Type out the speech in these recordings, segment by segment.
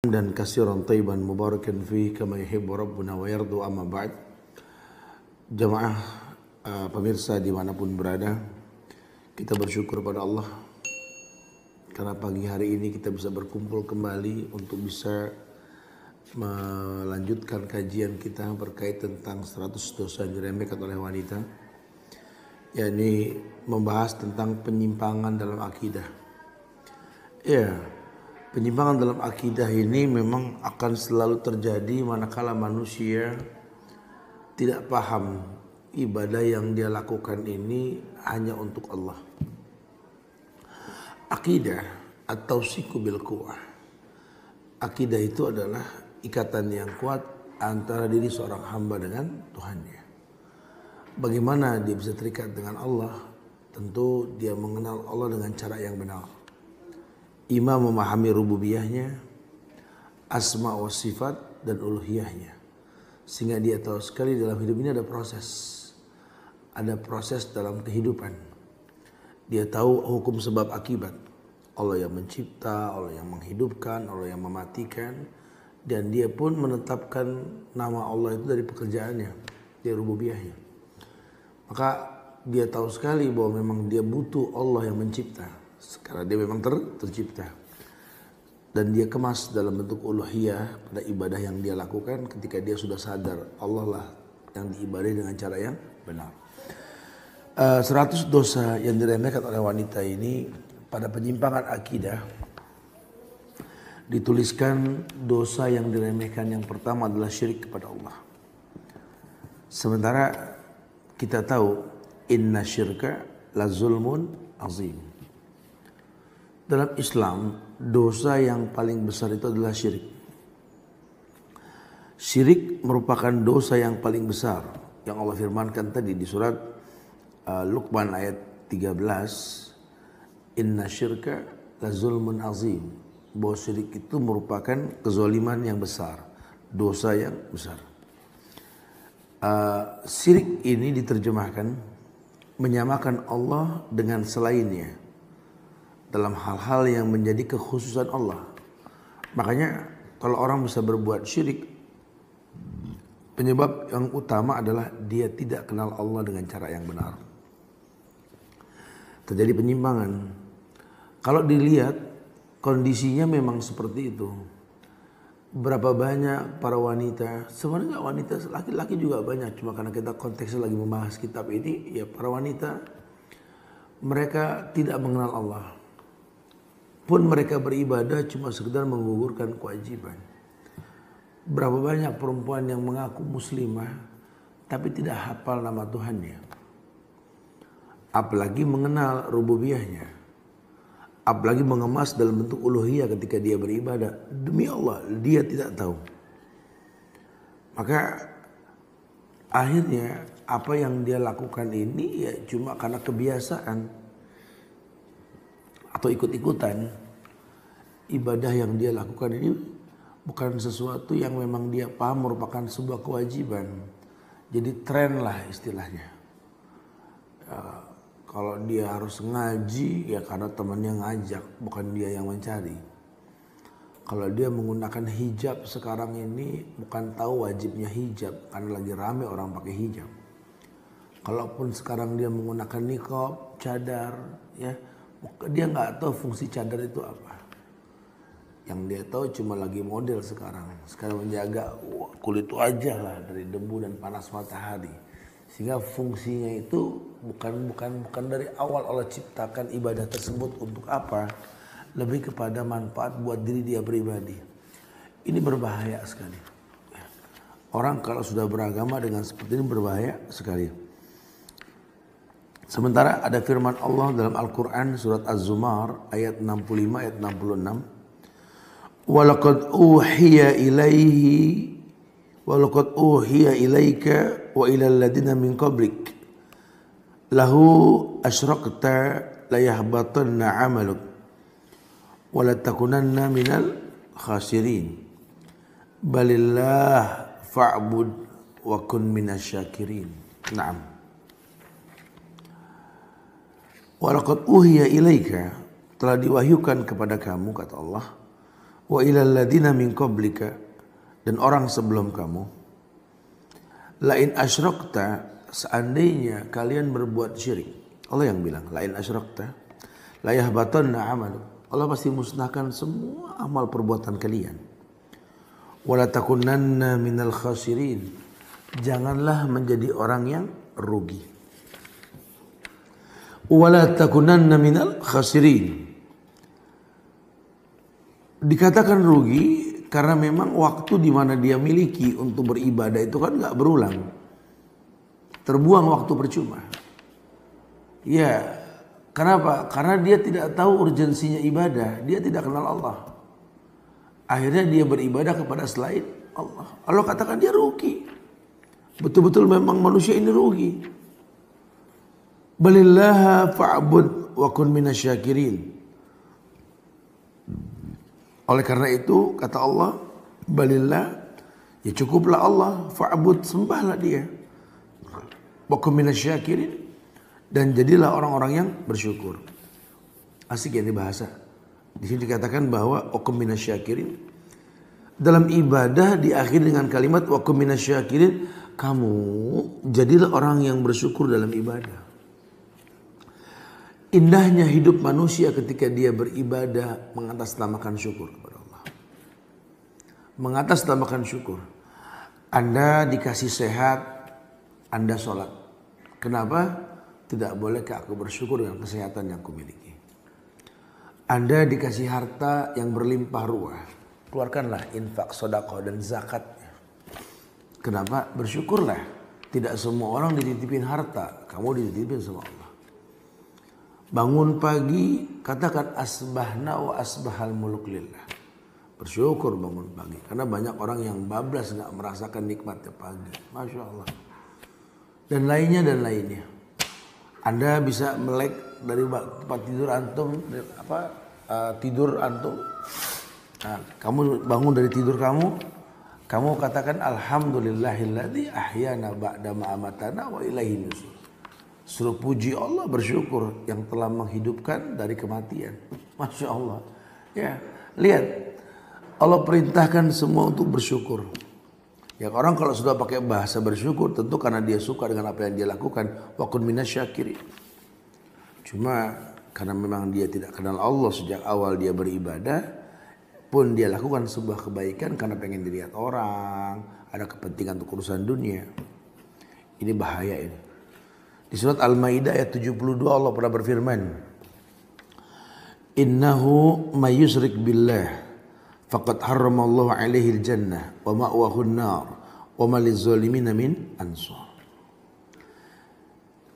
dan kasiran tayyiban mubarakan fihi kama yuhibbu rabbuna wa yardu, amma ba'd. Jamaah pemirsa dimanapun berada, kita bersyukur pada Allah karena pagi hari ini kita bisa berkumpul kembali untuk bisa melanjutkan kajian kita berkait tentang 100 dosa yang diremehkan oleh wanita, yakni membahas tentang penyimpangan dalam akidah. Ya, penyimpangan dalam akidah ini memang akan selalu terjadi manakala manusia tidak paham ibadah yang dia lakukan ini hanya untuk Allah. Akidah atau siku bil quwah. Akidah itu adalah ikatan yang kuat antara diri seorang hamba dengan Tuhannya. Bagaimana dia bisa terikat dengan Allah? Tentu dia mengenal Allah dengan cara yang benar. Imam memahami rububiyahnya, asma wa sifat dan uluhiyahnya. Sehingga dia tahu sekali dalam hidup ini ada proses. Ada proses dalam kehidupan. Dia tahu hukum sebab akibat. Allah yang mencipta, Allah yang menghidupkan, Allah yang mematikan. Dan dia pun menetapkan nama Allah itu dari pekerjaannya, dari rububiyahnya. Maka dia tahu sekali bahwa memang dia butuh Allah yang mencipta. Karena dia memang tercipta. Dan dia kemas dalam bentuk uluhiyah pada ibadah yang dia lakukan ketika dia sudah sadar Allah lah yang diibadahi dengan cara yang benar. 100 dosa yang diremehkan oleh wanita ini pada penyimpangan akidah dituliskan dosa yang diremehkan yang pertama adalah syirik kepada Allah. Sementara kita tahu inna syirka la zulmun azim. Dalam Islam, dosa yang paling besar itu adalah syirik. Syirik merupakan dosa yang paling besar yang Allah firmankan tadi di surat Luqman ayat 13. Inna syirka la zulmun azim. Bahwa syirik itu merupakan kezaliman yang besar, dosa yang besar. Syirik ini diterjemahkan menyamakan Allah dengan selainnya dalam hal-hal yang menjadi kekhususan Allah. Makanya kalau orang bisa berbuat syirik, penyebab yang utama adalah dia tidak kenal Allah dengan cara yang benar. Terjadi penyimpangan. Kalau dilihat kondisinya memang seperti itu. Berapa banyak para wanita, sebenarnya wanita laki-laki juga banyak, cuma karena kita konteksnya lagi membahas kitab ini, ya para wanita mereka tidak mengenal Allah. Pun mereka beribadah cuma sekedar menggugurkan kewajiban. Berapa banyak perempuan yang mengaku muslimah tapi tidak hafal nama Tuhannya. Apalagi mengenal rububiyahnya. Apalagi mengemas dalam bentuk uluhiyah ketika dia beribadah. Demi Allah, dia tidak tahu. Maka akhirnya apa yang dia lakukan ini ya cuma karena kebiasaan atau ikut-ikutan. Ibadah yang dia lakukan ini bukan sesuatu yang memang dia paham merupakan sebuah kewajiban. Jadi tren lah istilahnya. Kalau dia harus ngaji ya karena temannya ngajak, bukan dia yang mencari. Kalau dia menggunakan hijab sekarang ini bukan tahu wajibnya hijab karena lagi rame orang pakai hijab. Kalaupun sekarang dia menggunakan niqab, cadar, ya dia nggak tahu fungsi cadar itu apa. Yang dia tahu cuma lagi model sekarang menjaga kulit wajah lah dari debu dan panas matahari. Sehingga fungsinya itu bukan dari awal Allah ciptakan ibadah tersebut untuk apa? Lebih kepada manfaat buat diri dia pribadi. Ini berbahaya sekali. Orang kalau sudah beragama dengan seperti ini berbahaya sekali. Sementara ada firman Allah dalam Al-Quran surat Az-Zumar ayat 65 ayat 66. Walaqad uhiya ilaika wa ilal ladina min qablik lahu asyrakta la yahbatanna 'amaluk wa la takunanna minal khasirin balillah fa'bud wa kun minasyakirin. Naam. Walaqad uhiya ilaika, telah diwahyukan kepada kamu, kata Allah, wa ilal ladina min qablika, dan orang sebelum kamu, la in asyrakta, seandainya kalian berbuat syirik. Allah yang bilang, la in asyrakta la yahbatanna amalu. Allah pasti musnahkan semua amal perbuatan kalian. Wala takunanna minal khasirin, janganlah menjadi orang yang rugi. Wala takunanna minal khasirin, dikatakan rugi karena memang waktu di mana dia miliki untuk beribadah itu kan nggak berulang, terbuang waktu percuma. Ya, kenapa? Karena dia tidak tahu urgensinya ibadah, dia tidak kenal Allah. Akhirnya dia beribadah kepada selain Allah. Allah katakan dia rugi. Betul-betul memang manusia ini rugi. Balillaha fa'bud wa kun minasyakirin. Oleh karena itu kata Allah, balillah, ya cukuplah Allah, fa'bud, sembahlah dia, wa kun minasyakirin, dan jadilah orang-orang yang bersyukur. Asik ya ini bahasa. Di sini dikatakan bahwa wa kun minasyakirin. Dalam ibadah diakhiri dengan kalimat wa kun minasyakirin, kamu jadilah orang yang bersyukur dalam ibadah. Indahnya hidup manusia ketika dia beribadah mengatasnamakan syukur kepada Allah. Mengatasnamakan syukur. Anda dikasih sehat, Anda sholat. Kenapa? Tidak bolehkah aku bersyukur dengan kesehatan yang kumiliki? Anda dikasih harta yang berlimpah ruah. Keluarkanlah infak, sedekah dan zakatnya. Kenapa? Bersyukurlah. Tidak semua orang dititipin harta, kamu dititipin sama Allah. Bangun pagi, katakan asbahna wa asbahal muluk lillah. Bersyukur bangun pagi. Karena banyak orang yang bablas gak merasakan nikmatnya pagi. Masya Allah. Dan lainnya. Anda bisa melek dari tempat tidur antum. Tidur antum. Nah, kamu bangun dari tidur kamu katakan alhamdulillahilladzi ahyana ba'da ma amatana wa ilaihin nusur. Suruh puji Allah, bersyukur yang telah menghidupkan dari kematian. Masya Allah. Ya, lihat. Allah perintahkan semua untuk bersyukur. Ya, orang kalau sudah pakai bahasa bersyukur tentu karena dia suka dengan apa yang dia lakukan. Wa kun minasyakirin. Cuma karena memang dia tidak kenal Allah sejak awal dia beribadah, pun dia lakukan sebuah kebaikan karena pengen dilihat orang, ada kepentingan untuk urusan dunia. Ini bahaya ini. Di surat Al-Maidah ayat 72 Allah pernah berfirman, innahu may yusyrik billah faqad harramallahu alaihi al-jannah wa ma'wahu an-nar wa ma liz-zalimina min ansar.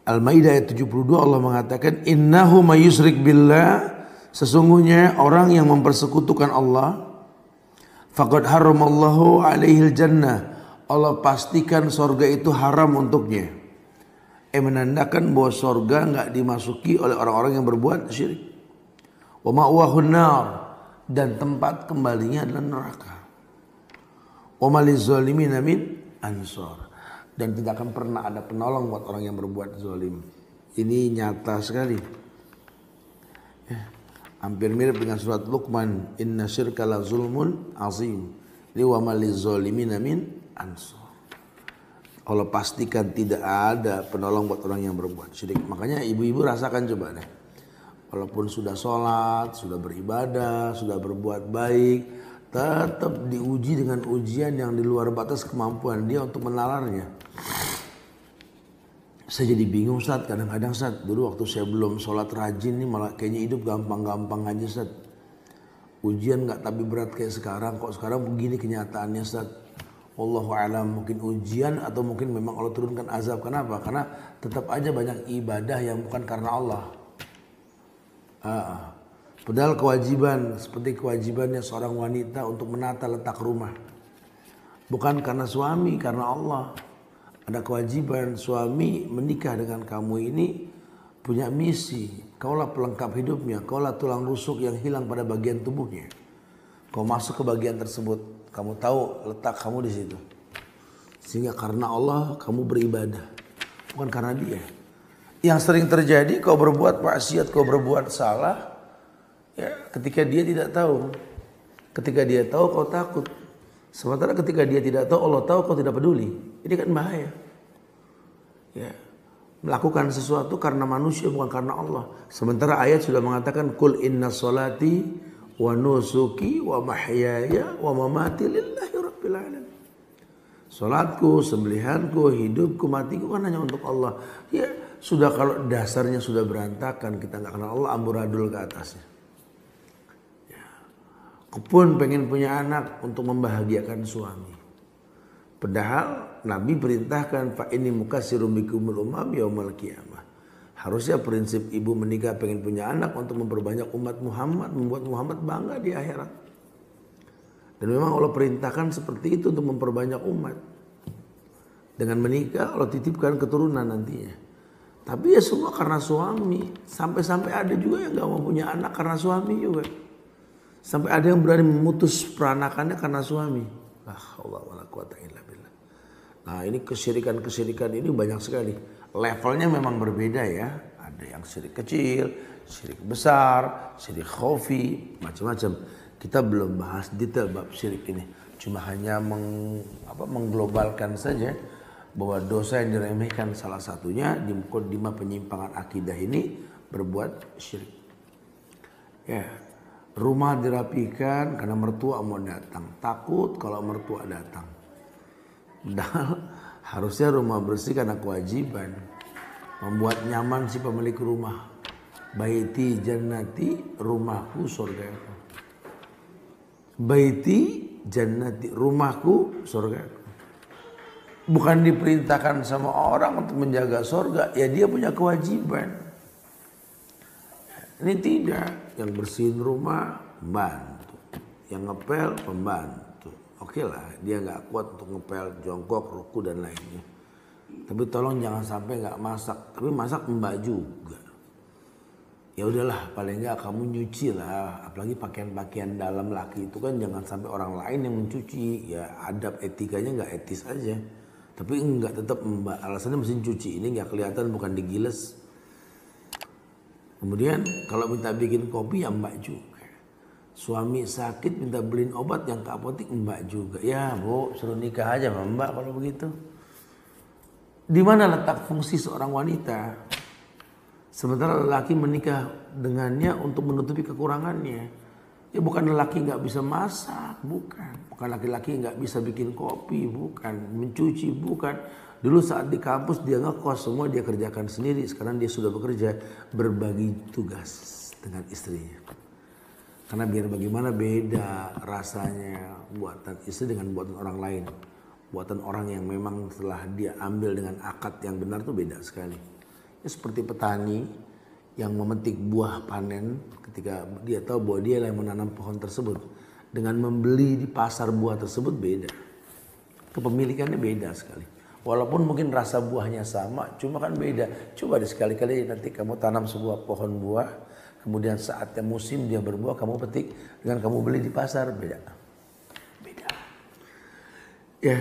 Al-Maidah ayat 72 Allah mengatakan, innahu may yusyrik billah, sesungguhnya orang yang mempersekutukan Allah, faqad harramallahu alaihi al-jannah, Allah pastikan surga itu haram untuknya. Menandakan bahwa surga enggak dimasuki oleh orang-orang yang berbuat syirik. Wa ma'wahun nar, dan tempat kembalinya adalah neraka. Wa maliz zalimina min ansar, dan tidak akan pernah ada penolong buat orang yang berbuat zalim. Ini nyata sekali. Hampir mirip dengan surat Luqman, inna syirka la zulmun azim. Li wa maliz zalimina min ansar. Allah pastikan tidak ada penolong buat orang yang berbuat syirik. Makanya ibu-ibu rasakan coba deh. Walaupun sudah sholat, sudah beribadah, sudah berbuat baik, tetap diuji dengan ujian yang di luar batas kemampuan dia untuk menalarnya. Saya jadi bingung Ustaz, kadang-kadang Ustaz, dulu waktu saya belum sholat rajin nih malah kayaknya hidup gampang-gampang aja Ustaz. Ujian gak tapi berat kayak sekarang, kok sekarang begini kenyataannya Ustaz. Wallahu a'lam, mungkin ujian atau mungkin memang Allah turunkan azab. Kenapa? Karena tetap aja banyak ibadah yang bukan karena Allah. Padahal kewajiban seperti kewajibannya seorang wanita untuk menata letak rumah, bukan karena suami, karena Allah. Ada kewajiban suami menikah dengan kamu ini punya misi. Kaulah pelengkap hidupnya, kaulah tulang rusuk yang hilang pada bagian tubuhnya. Kau masuk ke bagian tersebut, kamu tahu letak kamu di situ. Sehingga karena Allah kamu beribadah, bukan karena dia. Yang sering terjadi kau berbuat maksiat, kau berbuat salah, ya ketika dia tidak tahu. Ketika dia tahu kau takut. Sementara ketika dia tidak tahu, Allah tahu kau tidak peduli. Ini kan bahaya. Ya. Melakukan sesuatu karena manusia bukan karena Allah. Sementara ayat sudah mengatakan kul inna salati wa nusuki wa mahyaya wa mamati lillahi rabbil alamin. Salatku, sembelihanku, hidupku, matiku kan hanya untuk Allah. Ya, sudah kalau dasarnya sudah berantakan, kita nggak kenal Allah, amburadul ke atasnya. Ya. Kepun pengen punya anak untuk membahagiakan suami. Padahal Nabi perintahkan fa inni mukatsirum bikumul umam yaumal qiyamah. Harusnya prinsip ibu menikah pengen punya anak untuk memperbanyak umat Muhammad, membuat Muhammad bangga di akhirat. Dan memang Allah perintahkan seperti itu untuk memperbanyak umat. Dengan menikah Allah titipkan keturunan nantinya. Tapi ya semua karena suami. Sampai-sampai ada juga yang gak mau punya anak karena suami juga. Sampai ada yang berani memutus peranakannya karena suami. La haula wala quwata illa billah. Nah ini kesyirikan-kesyirikan ini banyak sekali. Levelnya memang berbeda ya. Ada yang syirik kecil, syirik besar, syirik khafi, macam-macam. Kita belum bahas detail bab syirik ini. Cuma hanya mengglobalkan saja bahwa dosa yang diremehkan salah satunya di mukadimah penyimpangan akidah ini berbuat syirik. Ya, rumah dirapikan karena mertua mau datang. Takut kalau mertua datang. Padahal harusnya rumah bersih karena kewajiban. Membuat nyaman si pemilik rumah. Baiti jannati, rumahku surgaku. Baiti jannati, rumahku surgaku. Bukan diperintahkan sama orang untuk menjaga surga, ya dia punya kewajiban. Ini tidak, yang bersihin rumah bantu, yang ngepel pembantu. Oke lah, dia nggak kuat untuk ngepel, jongkok, ruku dan lainnya. Tapi tolong jangan sampai nggak masak, tapi masak mbak juga. Ya udahlah, paling nggak kamu nyuci lah, apalagi pakaian-pakaian dalam laki itu kan jangan sampai orang lain yang mencuci. Ya adab etikanya nggak etis aja. Tapi enggak, tetap mbak, alasannya mesin cuci ini nggak kelihatan, bukan digiles. Kemudian kalau minta bikin kopi ya mbak juga. Suami sakit minta beliin obat yang ke apotek mbak juga. Ya bu, suruh nikah aja sama mbak kalau begitu. Di mana letak fungsi seorang wanita? Sementara lelaki menikah dengannya untuk menutupi kekurangannya. Ya bukan lelaki nggak bisa masak, bukan. Bukan laki-laki nggak bisa bikin kopi, bukan. Mencuci, bukan. Dulu saat di kampus dia ngekos, semua dia kerjakan sendiri. Sekarang dia sudah bekerja, berbagi tugas dengan istrinya. Karena biar bagaimana beda rasanya buatan istri dengan buatan orang lain. Buatan orang yang memang telah dia ambil dengan akad yang benar tuh beda sekali. Ya, seperti petani yang memetik buah panen ketika dia tahu bahwa dia yang menanam pohon tersebut. Dengan membeli di pasar buah tersebut beda. Kepemilikannya beda sekali. Walaupun mungkin rasa buahnya sama, cuma kan beda. Coba deh sekali-kali nanti kamu tanam sebuah pohon buah, kemudian saatnya musim dia berbuah, kamu petik, dengan kamu beli di pasar, beda. Beda. Ya,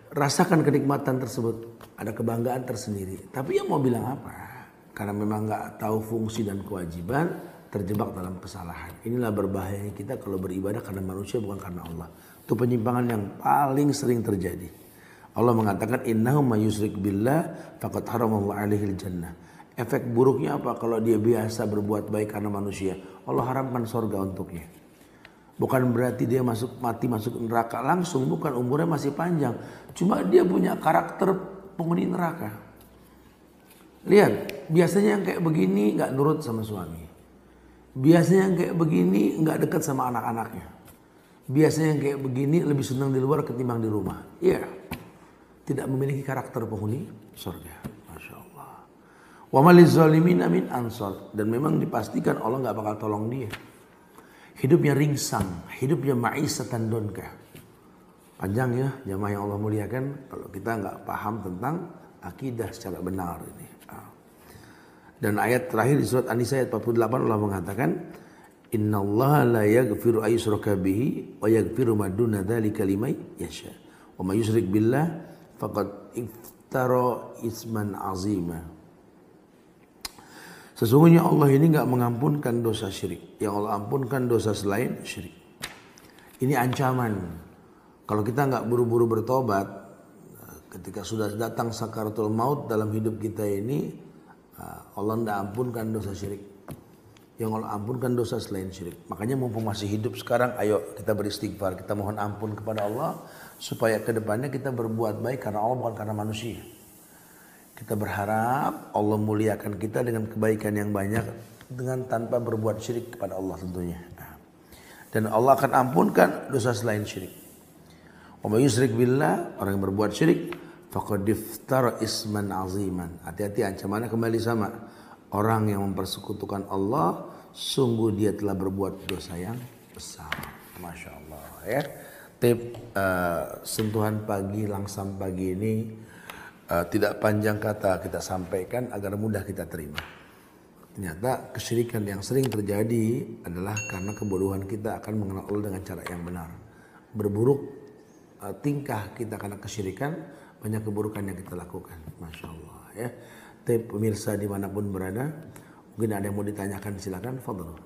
rasakan kenikmatan tersebut. Ada kebanggaan tersendiri. Tapi yang mau bilang apa? Karena memang nggak tahu fungsi dan kewajiban, terjebak dalam kesalahan. Inilah berbahayanya kita kalau beribadah karena manusia bukan karena Allah. Itu penyimpangan yang paling sering terjadi. Allah mengatakan innahu may yusyrik billah faqad haramallahu alaihil jannah. Efek buruknya apa kalau dia biasa berbuat baik karena manusia? Allah haramkan surga untuknya. Bukan berarti dia mati masuk neraka langsung, bukan, umurnya masih panjang. Cuma dia punya karakter penghuni neraka. Lihat, biasanya yang kayak begini nggak nurut sama suami. Biasanya yang kayak begini nggak dekat sama anak-anaknya. Biasanya yang kayak begini lebih senang di luar ketimbang di rumah. Iya, tidak memiliki karakter penghuni surga. Masya Allah. Wa ma lizzalimin min ansar. Dan memang dipastikan Allah nggak bakal tolong dia. Hidupnya ringsang, hidupnya ma'isatan donka. Panjang ya jamaah yang Allah muliakan kalau kita nggak paham tentang akidah secara benar ini. Dan ayat terakhir di surat An-Nisa ayat 48 Allah mengatakan innallaha la yaghfiru ayyushraka bihi wa yaghfiru ma duna dzalika liman yasha. Wa may yusyrik billah faqad iftara isman azima. Sesungguhnya Allah ini enggak mengampunkan dosa syirik. Yang Allah ampunkan dosa selain syirik. Ini ancaman. Kalau kita nggak buru-buru bertobat, ketika sudah datang sakaratul maut dalam hidup kita ini, Allah tidak ampunkan dosa syirik. Yang Allah ampunkan dosa selain syirik. Makanya mumpung masih hidup sekarang, ayo kita beristighfar, kita mohon ampun kepada Allah supaya kedepannya kita berbuat baik karena Allah bukan karena manusia. Kita berharap Allah muliakan kita dengan kebaikan yang banyak dengan tanpa berbuat syirik kepada Allah tentunya. Dan Allah akan ampunkan dosa selain syirik. Wa may yusyrik billah, orang yang berbuat syirik faqad iftara isman aziman. Hati-hati, ancamannya kembali sama. Orang yang mempersekutukan Allah, sungguh dia telah berbuat dosa yang besar. Masya Allah ya. Tip sentuhan pagi, langsam pagi ini tidak panjang kata kita sampaikan agar mudah kita terima. Ternyata kesyirikan yang sering terjadi adalah karena kebodohan kita akan mengenal Allah dengan cara yang benar. Berburuk tingkah kita karena kesyirikan, banyak keburukan yang kita lakukan. Masya Allah ya. Pemirsa dimanapun berada, mungkin ada yang mau ditanyakan, silakan, fadhil.